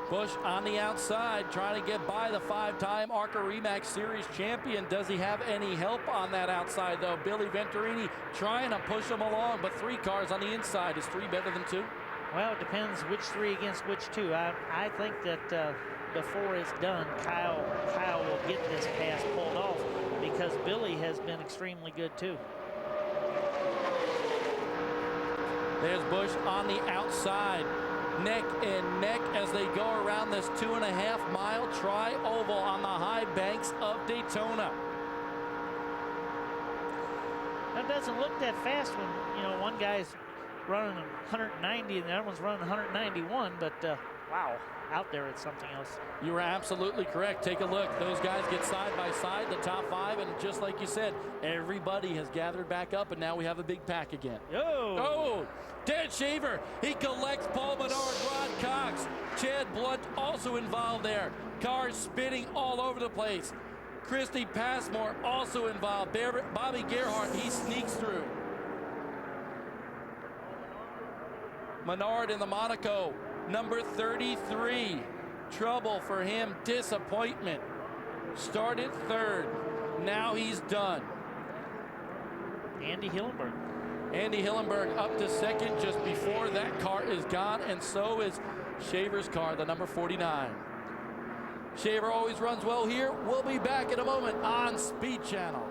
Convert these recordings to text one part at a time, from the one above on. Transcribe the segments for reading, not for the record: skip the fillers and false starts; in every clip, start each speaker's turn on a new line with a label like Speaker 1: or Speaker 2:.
Speaker 1: Busch on the outside, trying to get by the 5-time ARCA RE Series champion. Does he have any help on that outside, though? Billy Venturini trying to push him along, but 3 cars on the inside. Is 3 better than 2?
Speaker 2: Well, it depends which 3 against which 2. I think that before it's done, Kyle will get this pass pulled off because Billy has been extremely good, too.
Speaker 1: There's Busch on the outside. Neck and neck as they go around this 2.5-mile tri-oval on the high banks of Daytona.
Speaker 2: That doesn't look that fast when, you know, one guy's running 190 and the other one's running 191, but wow, out there it's something else.
Speaker 1: You were absolutely correct. Take a look. Those guys get side by side, the top 5, and just like you said, everybody has gathered back up, and now we have a big pack again. Oh, Dan Shaver, he collects Paul Menard, Ron Cox. Chad Blunt also involved there. Cars spinning all over the place. Christy Passmore also involved. Bobby Gerhardt, he sneaks through. Menard in the Monaco, number 33. Trouble for him, disappointment. Started 3rd, now he's done.
Speaker 2: Andy Hillenberg.
Speaker 1: Andy Hillenberg up to 2nd just before that car is gone, and so is Shaver's car, the number 49. Shaver always runs well here. We'll be back in a moment on Speed Channel.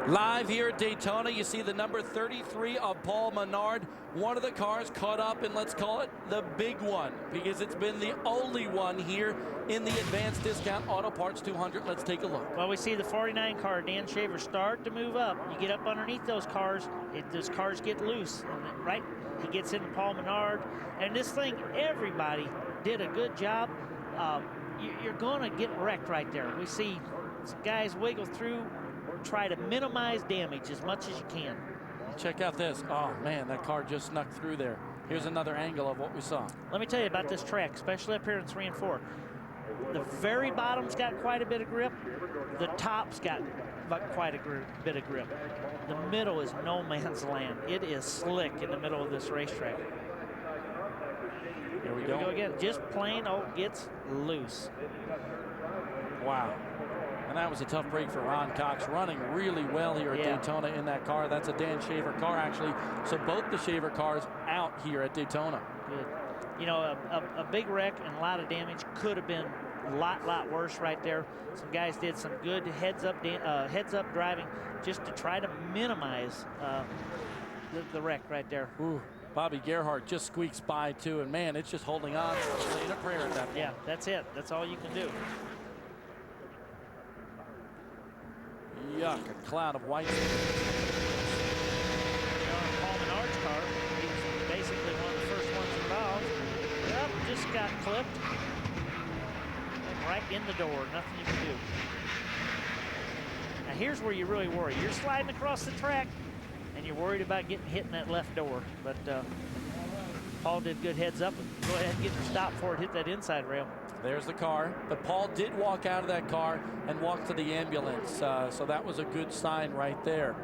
Speaker 1: Live here at Daytona, you see the number 33 of Paul Menard. One of the cars caught up in, let's call it, the big one, because it's been the only one here in the Advanced Discount Auto Parts 200. Let's take a look.
Speaker 2: Well, we see the 49 car, Dan Shaver, start to move up. You get up underneath those cars, those cars get loose, and then, right? He gets into Paul Menard, and this thing, everybody did a good job. You're going to get wrecked right there. We see some guys wiggle through, try to minimize damage as much as you can.
Speaker 1: Check out this. Oh, man, that car just snuck through there. Here's another angle of what we saw.
Speaker 2: Let me tell you about this track, especially up here in 3 and 4. The very bottom's got quite a bit of grip. The top's got quite a bit of grip. The middle is no man's land. It is slick in the middle of this racetrack.
Speaker 1: Here we
Speaker 2: go again. Just plain old gets loose.
Speaker 1: Wow. And that was a tough break for Ron Cox, running really well here at Daytona in that car. That's a Dan Shaver car, actually. So both the Shaver cars out here at Daytona.
Speaker 2: Good. You know, a big wreck and a lot of damage could have been a lot worse right there. Some guys did some good heads-up driving just to try to minimize the wreck right there.
Speaker 1: Ooh. Bobby Gerhardt just squeaks by, too. And, man, it's just holding on in a prayer at that point.
Speaker 2: Yeah, that's it. That's all you can do.
Speaker 1: Yuck, a cloud of white.
Speaker 2: Paul Menard's car, he was basically one of the first ones involved. Yep, just got clipped. Right in the door, nothing you can do. Now here's where you really worry. You're sliding across the track, and you're worried about getting hit in that left door. But Paul did good heads up. Go ahead and get your stop before it hit that inside rail.
Speaker 1: There's the car, but Paul did walk out of that car and walk to the ambulance, so that was a good sign right there.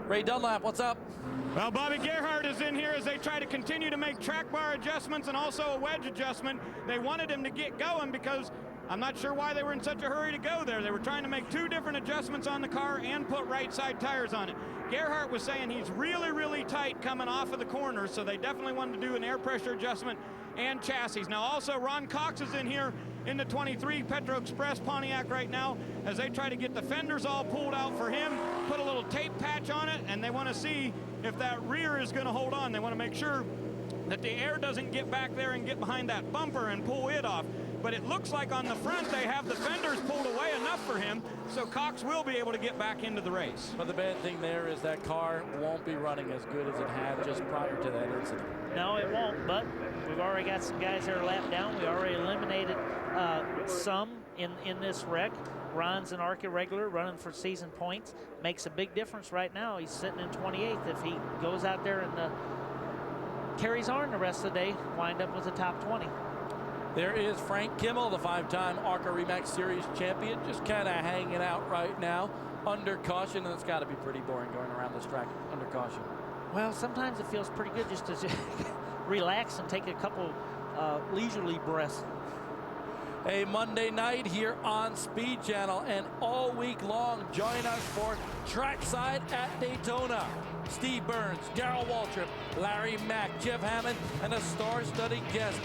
Speaker 1: Ray Dunlap, what's up?
Speaker 3: Well, Bobby Gerhardt is in here as they try to continue to make track bar adjustments and also a wedge adjustment. They wanted him to get going because I'm not sure why they were in such a hurry to go there. They were trying to make 2 different adjustments on the car and put right side tires on it. Gerhardt was saying he's really tight coming off of the corner, so they definitely wanted to do an air pressure adjustment and chassis. Now also Ron Cox is in here in the 23 Petro Express Pontiac right now as they try to get the fenders all pulled out for him, put a little tape patch on it, and they want to see if that rear is going to hold on. They want to make sure that the air doesn't get back there and get behind that bumper and pull it off. But it looks like on the front they have the fenders pulled away enough for him, so Cox will be able to get back into the race.
Speaker 1: But the bad thing there is that car won't be running as good as it had just prior to that incident.
Speaker 2: No, it won't, but we've already got some guys that are lapped down. We already eliminated some in this wreck. Ron's an ARCA regular running for season points. Makes a big difference right now. He's sitting in 28th. If he goes out there and carries on the rest of the day, wind up with the top 20.
Speaker 1: There is Frank Kimmel, the 5-time ARCA RE Series champion, just kind of hanging out right now under caution, and it's got to be pretty boring going around this track under caution.
Speaker 2: Well, sometimes it feels pretty good just to relax and take a couple leisurely breaths.
Speaker 1: A Monday night here on Speed Channel, and all week long, join us for Trackside at Daytona. Steve Burns, Darrell Waltrip, Larry Mack, Jeff Hammond, and a star-studded guest.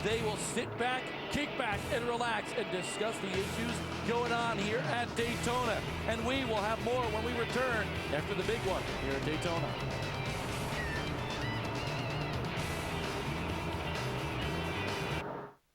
Speaker 1: They will sit back, kick back, and relax and discuss the issues going on here at Daytona. And we will have more when we return after the big one here at Daytona.